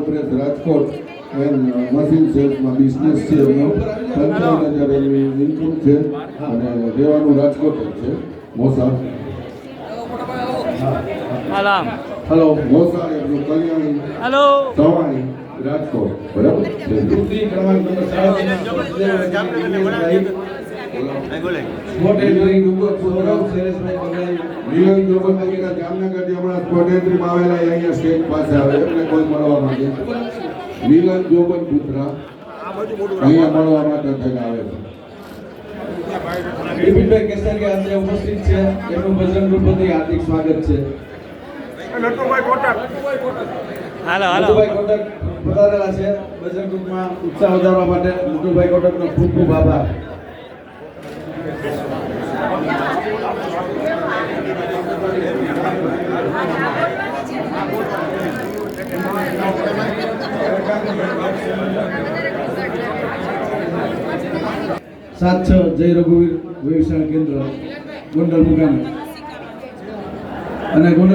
Press Rajkot and machine સેલ્સમાં business છે. 55,000 income છે અને રહેવાનું રાજકોટ જ છે. મોસા હલો મોસા એટલું કલ્યાણી હલો સવાણી રાજકોટ બરાબર. જામનગરથી હમણાં સ્પોટ એન્ટ્રીમાં આવેલા અહીંયા સ્ટેજ પાસે આવે એટલે કોઈ મળવા માંગે. મિલન જોબન પુત્રા અહીંયા મળવા માટે થઈને આવે છે. વિપિનભાઈ કેસરિયા આજે ઉપસ્થિત છે. એમનું બજરંગ ગ્રુપથી હાર્દિક સ્વાગત છે. નટુભાઈ કોટક પધારેલા છે. બજરંગ ગ્રુપમાં ઉત્સાહ વધારવા માટે નટુભાઈ કોટકનો ખૂબ ખૂબ આભાર. સાત છ જય રઘુવીર વ્યવસાય કેન્દ્ર ગોંડલ મુકામે અને ગોંડલ